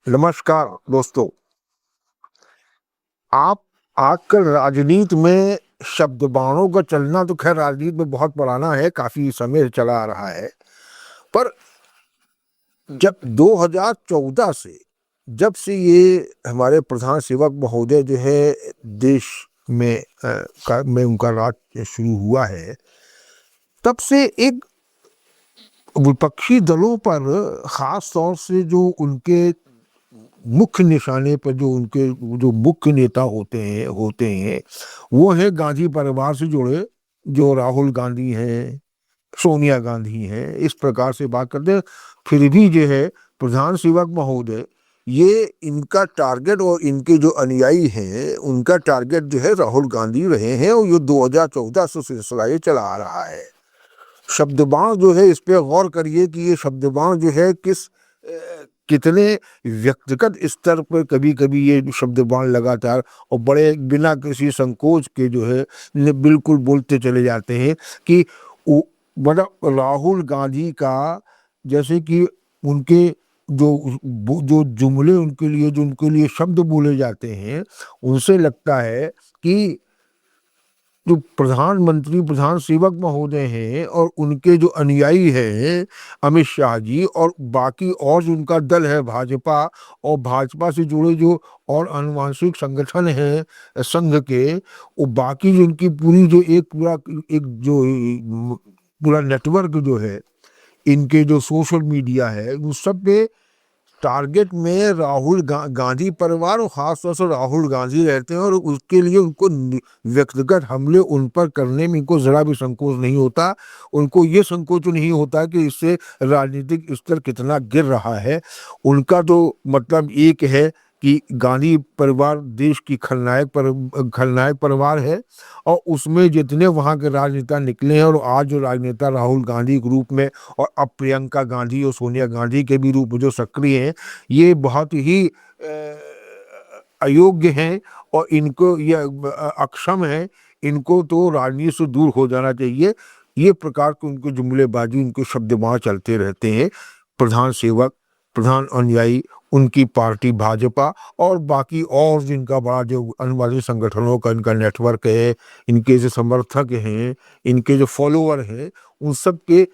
नमस्कार दोस्तों। आप आजकल राजनीति में शब्द बाणों का चलना तो खैर राजनीति में बहुत पुराना है, काफी समय से चला आ रहा है। पर जब 2014 से जब से ये हमारे प्रधान सेवक महोदय जो है देश में में उनका राज शुरू हुआ है, तब से एक विपक्षी दलों पर खास तौर से जो उनके मुख्य निशाने पर जो उनके जो मुख्य नेता होते हैं वो है गांधी परिवार से जुड़े, जो राहुल गांधी हैं, सोनिया गांधी हैं, इस प्रकार से बात करते हैं। फिर भी जो है प्रधान सेवक महोदय, ये इनका टारगेट और इनके जो अनुयायी हैं उनका टारगेट जो है राहुल गांधी रहे हैं, और ये 2014 से सिलसिला ये चला आ रहा है। शब्दबाण जो है, इस पे गौर करिए कि ये शब्दबाण जो है कितने व्यक्तिगत स्तर पर कभी कभी ये शब्दबाण लगातार और बड़े बिना किसी संकोच के जो है बिल्कुल बोलते चले जाते हैं कि मतलब राहुल गांधी का, जैसे कि उनके जो जुमले उनके लिए शब्द बोले जाते हैं, उनसे लगता है कि जो प्रधान सेवक महोदय हैं और उनके जो अनुयायी हैं अमित शाह जी, और बाकी और जो उनका दल है भाजपा, और भाजपा से जुड़े जो और आनुवंशिक संगठन हैं संघ के, वो बाकी जो उनकी पूरी जो एक जो पूरा नेटवर्क जो है, इनके जो सोशल मीडिया है, उस सब पे टारगेट में राहुल गांधी परिवार और खासतौर से राहुल गांधी रहते हैं, और उसके लिए उनको व्यक्तिगत हमले उन पर करने में इनको जरा भी संकोच नहीं होता। उनको ये संकोच नहीं होता कि इससे राजनीतिक स्तर कितना गिर रहा है। उनका तो मतलब एक है कि गांधी परिवार देश की खलनायक परिवार है, और उसमें जितने वहाँ के राजनेता निकले हैं, और आज जो राजनेता राहुल गांधी के रूप में और अब प्रियंका गांधी और सोनिया गांधी के भी रूप में जो सक्रिय हैं, ये बहुत ही अयोग्य हैं, और इनको ये अक्षम है। इनको तो राजनीति से दूर हो जाना चाहिए। ये प्रकार के उनके जुमलेबाजी, उनके शब्दबाण चलते रहते हैं। प्रधान सेवक, प्रधान अनुयायी, उनकी पार्टी भाजपा और बाकी और जिनका बड़ा जो अनुवादी संगठनों का इनका नेटवर्क है, इनके जो समर्थक हैं, इनके जो फॉलोअर हैं, उन सब के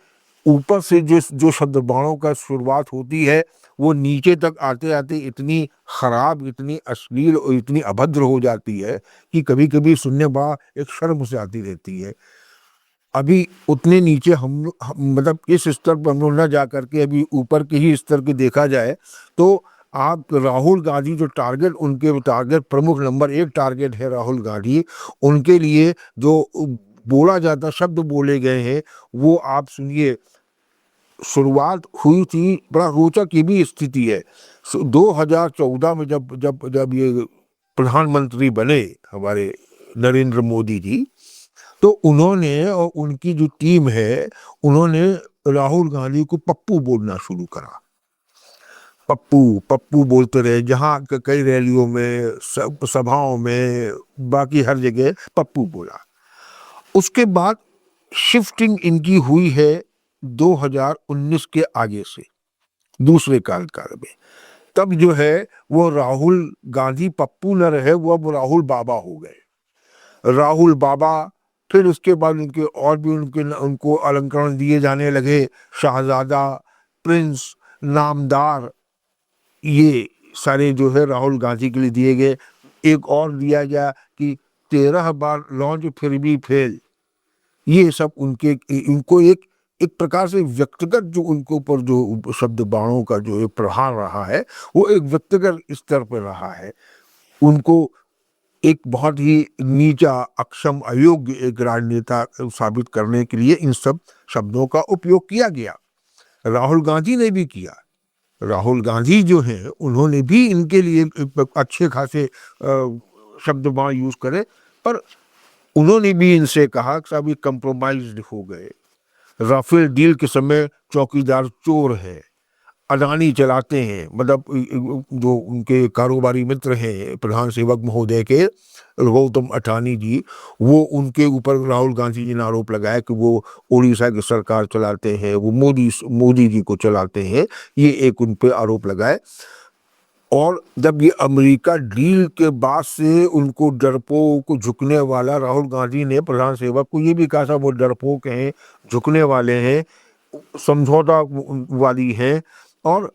ऊपर से जो शब्द बाणों का शुरुआत होती है, वो नीचे तक आते आते इतनी खराब, इतनी अश्लील और इतनी अभद्र हो जाती है कि कभी कभी सुनने बड़ा एक शर्म से आती रहती है। अभी उतने नीचे हम मतलब इस स्तर पर हम लोग न जा करके अभी ऊपर के ही स्तर के देखा जाए, तो आप राहुल गांधी जो टारगेट प्रमुख नंबर 1 टारगेट है राहुल गांधी, उनके लिए जो बोला जाता शब्द बोले गए हैं, वो आप सुनिए। शुरुआत हुई थी, बड़ा रोचक ये भी स्थिति है। 2014 में जब जब जब ये प्रधानमंत्री बने हमारे नरेंद्र मोदी जी, तो उन्होंने और उनकी जो टीम है, उन्होंने राहुल गांधी को पप्पू बोलना शुरू करा। पप्पू पप्पू बोलते रहे, जहाँ कई रैलियों में, सभाओं में, बाकी हर जगह पप्पू बोला। उसके बाद शिफ्टिंग इनकी हुई है 2019 के आगे से दूसरे कार्यकाल में। तब जो है वो राहुल गांधी पप्पू न रहे, वो अब राहुल बाबा हो गए। राहुल बाबा, फिर उसके बाद उनके और भी उनको अलंकरण दिए जाने लगे, शाहजादा, प्रिंस, नामदार, ये सारे जो है राहुल गांधी के लिए दिए गए। एक और दिया गया कि 13 बार लॉन्च फिर भी फेल। ये सब इनको एक प्रकार से व्यक्तिगत जो उनके ऊपर जो शब्द बाणों का जो एक प्रहार रहा है, वो एक व्यक्तिगत स्तर पर रहा है। उनको एक बहुत ही नीचा, अक्षम, अयोग्य एक राजनेता साबित करने के लिए इन सब शब्दों का उपयोग किया गया। राहुल गांधी ने भी किया। राहुल गांधी जो हैं, उन्होंने भी इनके लिए अच्छे खासे शब्द बाण यूज करे, पर उन्होंने भी इनसे कहा कि अभी कंप्रोमाइज हो गए। राफेल डील के समय चौकीदार चोर है, अडानी चलाते हैं, मतलब जो उनके कारोबारी मित्र हैं प्रधान सेवक महोदय के, गौतम अडानी जी, वो उनके ऊपर राहुल गांधी जी ने आरोप लगाया कि वो उड़ीसा की सरकार चलाते हैं, वो मोदी जी को चलाते हैं। ये एक उन पे आरोप लगाए। और जब ये अमेरिका डील के बाद से उनको डरपोक को झुकने वाला राहुल गांधी ने प्रधान सेवक को ये भी कहा था वो डरपोक हैं, झुकने वाले हैं, समझौता वादी हैं। और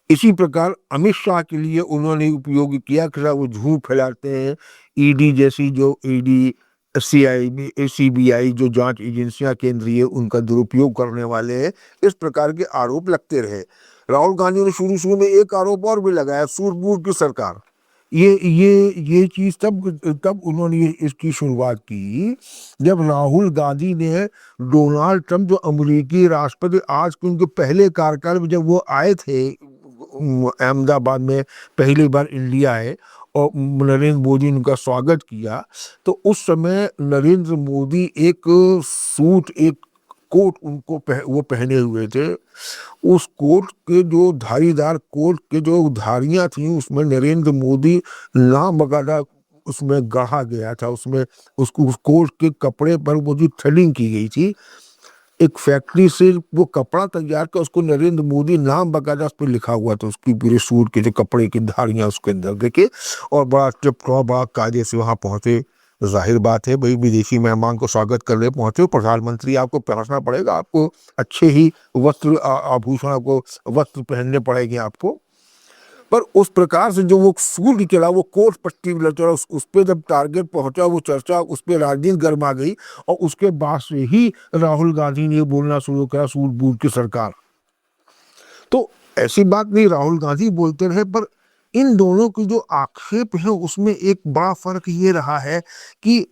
इसी प्रकार अमित शाह के लिए उन्होंने उपयोग किया कि वो झूठ फैलाते हैं। ईडी जैसी जो ईडी सीआईबी सीबीआई जो जांच एजेंसियां केंद्रीय उनका दुरुपयोग करने वाले हैं, इस प्रकार के आरोप लगते रहे। राहुल गांधी ने शुरू शुरू में एक आरोप और भी लगाया, सूझबूझ की सरकार। ये चीज तब तब उन्होंने इसकी शुरुआत की जब राहुल गांधी ने डोनाल्ड ट्रंप जो अमेरिकी राष्ट्रपति आज के उनके पहले कार्यकाल में जब वो आए थे अहमदाबाद में पहली बार इंडिया आए और नरेंद्र मोदी ने उनका स्वागत किया, तो उस समय नरेंद्र मोदी एक सूट एक कोट उनको वो पहने हुए थे। उस कोट के जो धारीदार कोट के जो धारियां थी उसमें नरेंद्र मोदी नाम बकायदा उसमें गढ़ा गया था। उसमें उसको उस कोट के कपड़े पर वो जो थ्रेडिंग की गई थी, एक फैक्ट्री से वो कपड़ा तैयार कर उसको नरेंद्र मोदी नाम बकायदा उस पर लिखा हुआ था, उसकी पूरे सूट के जो कपड़े की धारियां उसके अंदर देखे। और बड़ा टिप-टॉप बड़ा कायदे से वहां पहुंचे। जाहिर बात है भाई, विदेशी मेहमान को स्वागत करने पहुंचे प्रधानमंत्री, आपको पहुंचना पड़ेगा, आपको अच्छे ही वस्त्र आभूषण, आपको वस्त्र पहनने पड़ेंगे आपको। पर उस प्रकार से जो वो सूट चला, वो कोट पट्टी चला, उस पर जब टारगेट पहुंचा वो चर्चा, उस पर राजनीति गर्मा गई। और उसके बाद से ही राहुल गांधी ने बोलना शुरू किया सूझबूझ की सरकार। तो ऐसी बात नहीं, राहुल गांधी बोलते रहे, पर इन दोनों की जो आक्षेप है उसमें एक बड़ा फर्क ये रहा है कि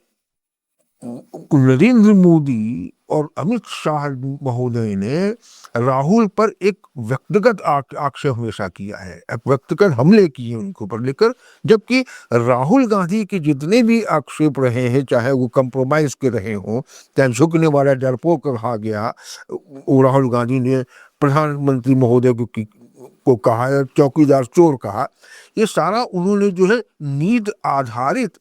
नरेंद्र मोदी और अमित शाह महोदय ने राहुल पर एक व्यक्तिगत आक्षेप हमेशा किया है, एक व्यक्तिगत हमले किए उनको पर लेकर। जबकि राहुल गांधी के जितने भी आक्षेप रहे हैं, चाहे वो कंप्रोमाइज के रहे हों, चाहे झुकने वाला डरपोक कहा गया, वो राहुल गांधी ने प्रधानमंत्री महोदय को कहा है, चौकीदार चोर कहा, ये सारा उन्होंने जो है नीति आधारित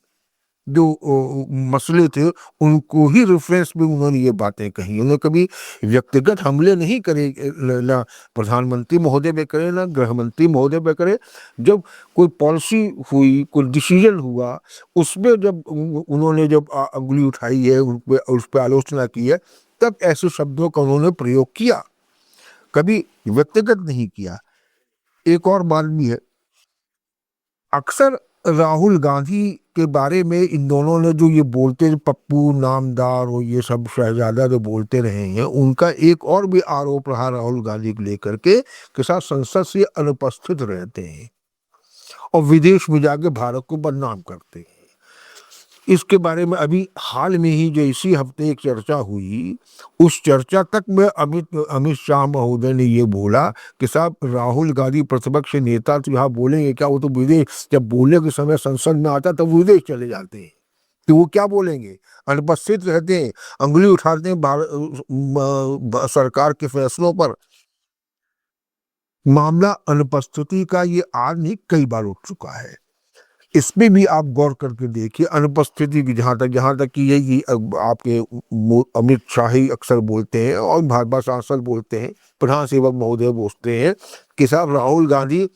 जो मसले थे उनको ही रेफरेंस में उन्होंने ये बातें कही। उन्होंने कभी व्यक्तिगत हमले नहीं करे, ना प्रधानमंत्री महोदय पे करे, ना गृह मंत्री महोदय पे करे। जब कोई पॉलिसी हुई, कोई डिसीजन हुआ, उसमें जब उन्होंने जब अंगुली उठाई है, उस पर आलोचना की है, तब ऐसे शब्दों का उन्होंने प्रयोग किया, कभी व्यक्तिगत नहीं किया। एक और बात भी है, अक्सर राहुल गांधी के बारे में इन दोनों ने जो ये बोलते, पप्पू नामदार और ये सब शहजादा जो बोलते रहे हैं, उनका एक और भी आरोप रहा राहुल गांधी को लेकर के साथ संसद से अनुपस्थित रहते हैं और विदेश में जाके भारत को बदनाम करते हैं। इसके बारे में अभी हाल में ही जो इसी हफ्ते एक चर्चा हुई, उस चर्चा तक में अमित शाह महोदय ने ये बोला कि साहब राहुल गांधी प्रतिपक्ष नेता तो यहाँ बोलेंगे क्या, वो तो विदेश, जब बोलने के समय संसद में आता तब विदेश चले जाते हैं, तो वो क्या बोलेंगे, अनुपस्थित रहते हैं, अंगुली उठाते हैं सरकार के फैसलों पर। मामला अनुपस्थिति का ये आज नहीं कई बार उठ चुका है। इसमें भी आप गौर करके देखिए अनुपस्थिति की, जहाँ तक कि यही आपके अमित शाह ही अक्सर बोलते हैं और भाजपा सांसद बोलते हैं, प्रधान सेवक महोदय बोलते हैं कि साहब राहुल गांधी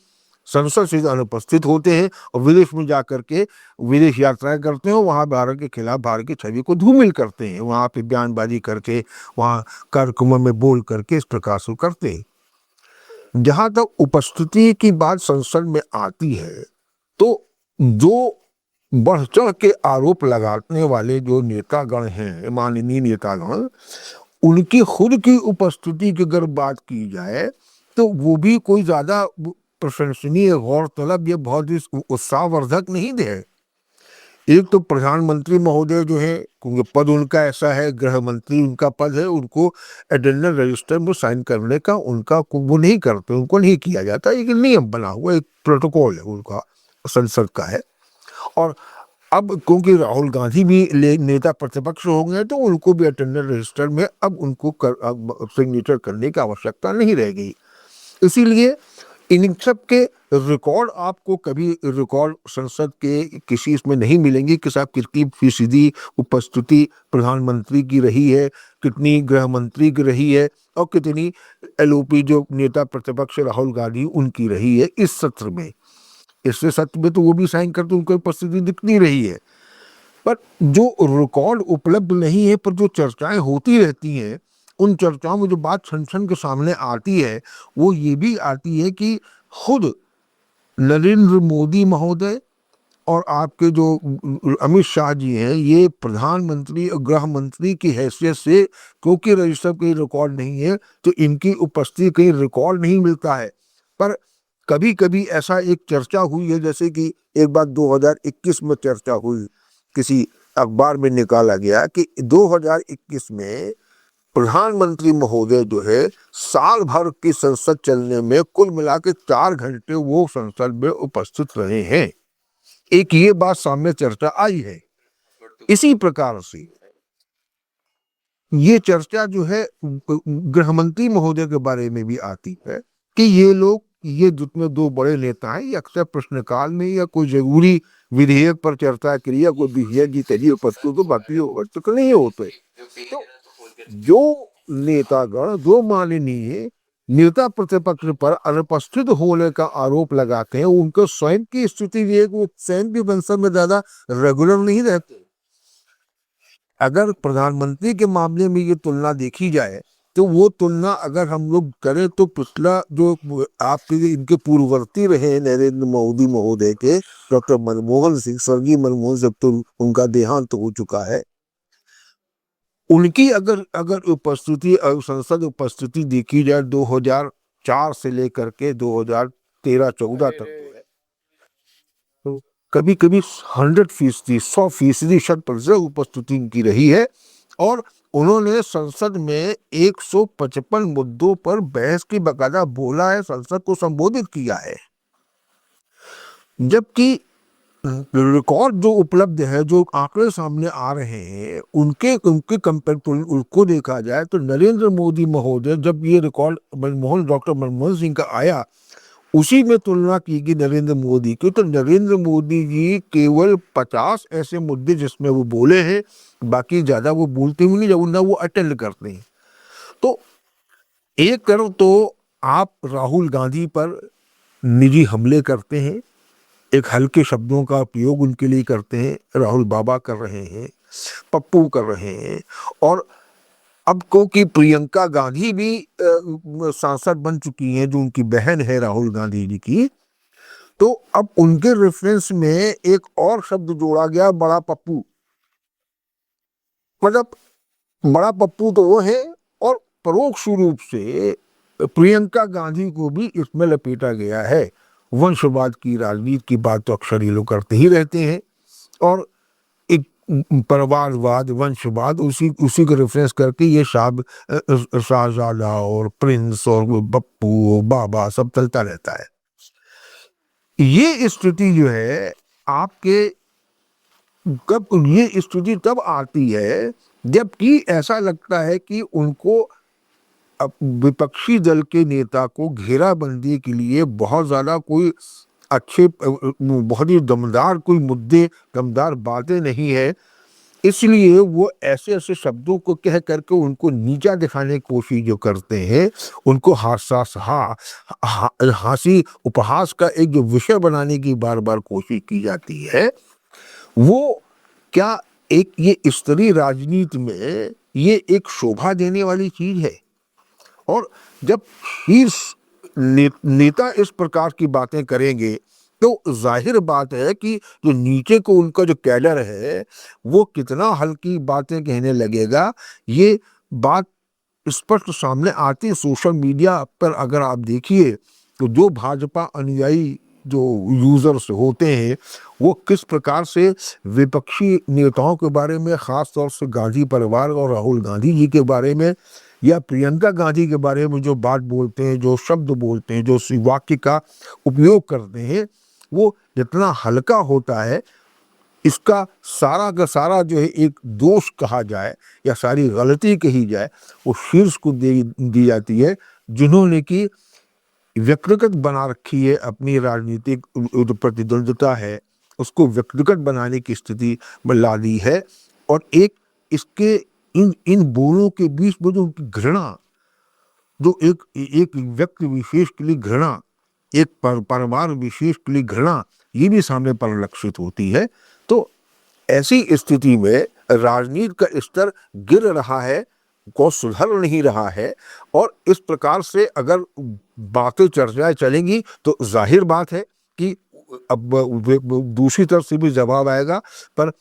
संसद से अनुपस्थित होते हैं और विदेश में जाकर के विदेश यात्राएं करते हैं, वहाँ भारत के खिलाफ भारत की छवि को धूमिल करते हैं, वहाँ पे बयानबाजी करके, वहाँ कार्यक्रमों में बोल करके इस प्रकार से करते हैं। जहाँ तक उपस्थिति की बात संसद में आती है, तो जो बढ़ चढ़ के आरोप लगाने वाले जो नेतागण हैं, माननीय नेतागण, उनकी खुद की उपस्थिति की अगर बात की जाए तो वो भी कोई ज्यादा प्रशंसनीय, गौरतलब, ये बहुत ही उत्साहवर्धक नहीं है। एक तो प्रधानमंत्री महोदय जो है, क्योंकि पद उनका ऐसा है, गृह मंत्री उनका पद है, उनको एटेंडेंस रजिस्टर में साइन करने का उनका वो नहीं करते, उनको नहीं किया जाता, एक नियम बना हुआ, एक प्रोटोकॉल है उनका, संसद का है। और अब क्योंकि राहुल गांधी भी नेता प्रतिपक्ष हो गए, तो उनको भी अटेंडेंस रजिस्टर में अब उनको सिग्नेचर करने की आवश्यकता नहीं रह गई। इसीलिए इन सब के रिकॉर्ड आपको कभी रिकॉर्ड संसद के किसी इसमें नहीं मिलेंगे कि साहब कितनी फीसदी उपस्थिति प्रधानमंत्री की रही है, कितनी गृह मंत्री की रही है और कितनी एलओपी जो नेता प्रतिपक्ष राहुल गांधी उनकी रही है इस सत्र में। इससे सत्य में तो वो भी साइन करते, उनकी उपस्थिति दिख नहीं रही है। पर जो रिकॉर्ड उपलब्ध नहीं है, पर जो चर्चाएं होती रहती हैं, उन चर्चाओं में जो बात छन छन के सामने आती है, वो ये भी आती है कि खुद नरेंद्र मोदी महोदय और आपके जो अमित शाह जी हैं, ये प्रधानमंत्री और गृह मंत्री की हैसियत से, क्योंकि रजिस्टर कहीं रिकॉर्ड नहीं है, तो इनकी उपस्थिति कहीं रिकॉर्ड नहीं मिलता है। पर कभी कभी ऐसा एक चर्चा हुई है, जैसे कि एक बार 2021 में चर्चा हुई, किसी अखबार में निकाला गया कि 2021 में प्रधानमंत्री महोदय जो है साल भर की संसद चलने में कुल मिला के 4 घंटे वो संसद में उपस्थित रहे हैं। एक ये बात सामने चर्चा आई है। इसी प्रकार से ये चर्चा जो है गृह मंत्री महोदय के बारे में भी आती है कि ये लोग, ये जितने दो बड़े नेता हैं, ये अक्सर प्रश्नकाल में या कोई जरूरी विधेयक पर चर्चा क्रिया कोई विधेयक की तरीके उपस्थित, तो बाकी तो नहीं होते। तो जो नेतागण, जो माननीय नेता प्रतिपक्ष पर अनुपस्थित होने का आरोप लगाते हैं, उनको स्वयं की स्थिति ये है कि वो स्वयं भी संसद में ज्यादा रेगुलर नहीं रहते। अगर प्रधानमंत्री के मामले में ये तुलना देखी जाए, तो वो तुलना अगर हम लोग करें तो पिछला जो आपके इनके पूर्ववर्ती रहे नरेंद्र मोदी महोदय के, डॉक्टर मनमोहन सिंह, स्वर्गीय मनमोहन सिंह, तो उनका देहांत हो चुका है, उनकी अगर अगर उपस्थिति, संसद उपस्थिति देखी जाए 2004 से लेकर के 2013-14 तक, तो है तो कभी कभी 100%, 100% 100% उपस्थिति उनकी रही है। और उन्होंने संसद में 155 मुद्दों पर बहस की बकायदा बोला है, संसद को संबोधित किया है। जबकि रिकॉर्ड जो उपलब्ध है, जो आंकड़े सामने आ रहे हैं, उनके उनके कंपेयर उसको देखा जाए तो नरेंद्र मोदी महोदय, जब ये रिकॉर्ड डॉक्टर मनमोहन सिंह का आया, उसी में तुलना की गई नरेंद्र मोदी की, तो नरेंद्र मोदी जी केवल 50 ऐसे मुद्दे जिसमें वो बोले हैं, बाकी ज्यादा वो बोलते भी नहीं, जब ना वो अटेंड करते हैं। तो एक तरफ तो आप राहुल गांधी पर निजी हमले करते हैं, एक हल्के शब्दों का उपयोग उनके लिए करते हैं, राहुल बाबा कर रहे हैं, पप्पू कर रहे हैं, और अब को कि प्रियंका गांधी भी सांसद बन चुकी हैं, जो उनकी बहन है राहुल गांधी जी की, तो अब उनके रेफरेंस में एक और शब्द जोड़ा गया, बड़ा पप्पू। मतलब बड़ा पप्पू तो वो है, और परोक्ष रूप से प्रियंका गांधी को भी इसमें लपेटा गया है। वंशवाद की राजनीति की बात तो अक्सर ये लोग करते ही रहते हैं, और एक परिवारवाद, वंशवाद, उसी को रेफरेंस करके ये शाहजादा और प्रिंस और बप्पू बाबा सब चलता रहता है। ये स्थिति जो है आपके, कब ये स्थिति तब आती है जबकि ऐसा लगता है कि उनको विपक्षी दल के नेता को घेराबंदी के लिए बहुत ज्यादा कोई अच्छे, बहुत ही दमदार कोई मुद्दे, दमदार बातें नहीं है, इसलिए वो ऐसे ऐसे शब्दों को कह करके उनको नीचा दिखाने की कोशिश जो करते हैं, उनको हांसी उपहास का एक जो विषय बनाने की बार बार कोशिश की जाती है, वो क्या एक ये स्तरीय राजनीति में ये एक शोभा देने वाली चीज है? और जब शीर्ष नेता इस प्रकार की बातें करेंगे, तो जाहिर बात है कि जो नीचे को उनका जो कैडर है, वो कितना हल्की बातें कहने लगेगा। ये बात स्पष्ट सामने आती है सोशल मीडिया पर। अगर आप देखिए तो जो भाजपा अनुयायी जो यूजर्स होते हैं, वो किस प्रकार से विपक्षी नेताओं के बारे में, खास तौर से गांधी परिवार और राहुल गांधी जी के बारे में या प्रियंका गांधी के बारे में जो बात बोलते हैं, जो शब्द बोलते हैं, जो वाक्य का उपयोग करते हैं, वो जितना हल्का होता है, इसका सारा का सारा जो है एक दोष कहा जाए या सारी गलती कही जाए, वो शीर्ष को दी जाती है, जिन्होंने की व्यक्तिगत बना रखी है अपनी राजनीतिक प्रतिद्वंद्विता है, उसको व्यक्तिगत बनाने की स्थिति में ला दी है। और एक इसके इन बोलों के बीच में जो घृणा, जो एक व्यक्ति विशेष के लिए घृणा, एक परिवार विशेष के लिए घृणा, ये भी सामने परिलक्षित होती है। तो ऐसी स्थिति में राजनीति का स्तर गिर रहा है, को सुधर नहीं रहा है, और इस प्रकार से अगर बातें चर्चाएं चलेंगी तो जाहिर बात है कि अब दूसरी तरफ से भी जवाब आएगा। पर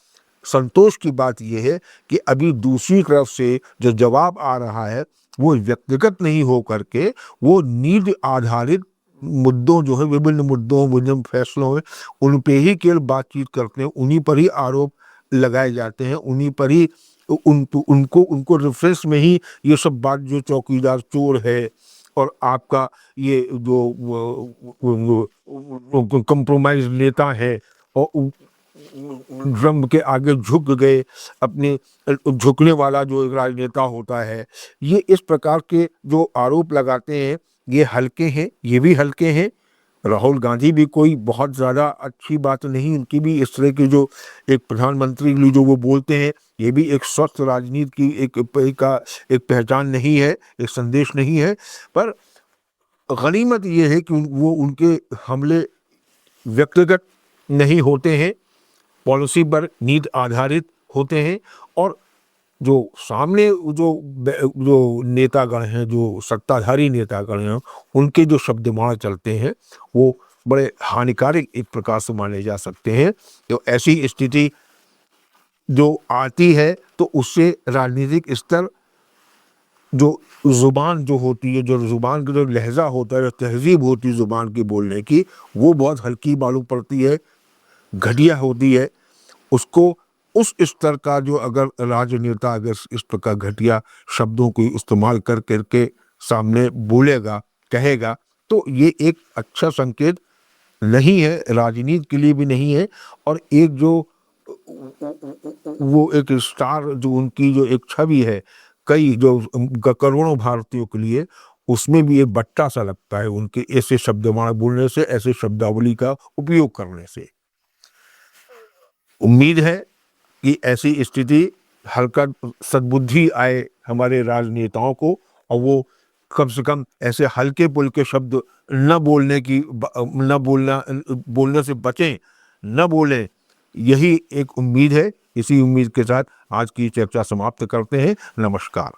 संतोष की बात यह है कि अभी दूसरी तरफ से जो जवाब आ रहा है वो व्यक्तिगत नहीं हो करके वो नीति आधारित मुद्दों जो है, विभिन्न मुद्दों, विभिन्न फैसलों में उन पे ही केवल बातचीत करते हैं, उन्हीं पर ही आरोप लगाए जाते हैं, उन्हीं पर ही उनको रेफरेंस में ही ये सब बात, जो चौकीदार चोर है और आपका ये जो कंप्रोमाइज नेता है और ड्रम के आगे झुक गए, अपने झुकने वाला जो एक राजनेता होता है, ये इस प्रकार के जो आरोप लगाते हैं ये हल्के हैं, ये भी हल्के हैं। राहुल गांधी भी कोई बहुत ज़्यादा अच्छी बात नहीं, उनकी भी इस तरह की जो एक प्रधानमंत्री के लिए जो वो बोलते हैं, ये भी एक स्वस्थ राजनीति की एक पहचान नहीं है, एक संदेश नहीं है। पर गनीमत ये है कि वो उनके हमले व्यक्तिगत नहीं होते हैं, पॉलिसी पर नीति आधारित होते हैं, और जो सामने जो नेतागण हैं, जो सत्ताधारी नेतागण हैं, उनके जो शब्दमाला चलते हैं वो बड़े हानिकारक एक प्रकार से माने जा सकते हैं। तो ऐसी स्थिति जो आती है तो उससे राजनीतिक स्तर, जो ज़ुबान जो होती है, जो ज़ुबान का जो लहजा होता है, जो तहजीब होती है ज़ुबान की बोलने की, वो बहुत हल्की मालूम पड़ती है, घटिया होती है। उसको उस स्तर का जो अगर राजनेता अगर इस प्रकार घटिया शब्दों को इस्तेमाल कर करके सामने बोलेगा, कहेगा, तो ये एक अच्छा संकेत नहीं है, राजनीति के लिए भी नहीं है। और एक जो वो एक स्टार जो उनकी जो एक छवि है, कई जो करोड़ों भारतीयों के लिए, उसमें भी एक बट्टा सा लगता है उनके ऐसे शब्दमाला बोलने से, ऐसे शब्दावली का उपयोग करने से। उम्मीद है कि ऐसी स्थिति हल्का सद्बुद्धि आए हमारे राजनेताओं को, और वो कम से कम ऐसे हल्के पुल्के शब्द न बोलने से बचें, न बोलें। यही एक उम्मीद है। इसी उम्मीद के साथ आज की चर्चा समाप्त करते हैं। नमस्कार।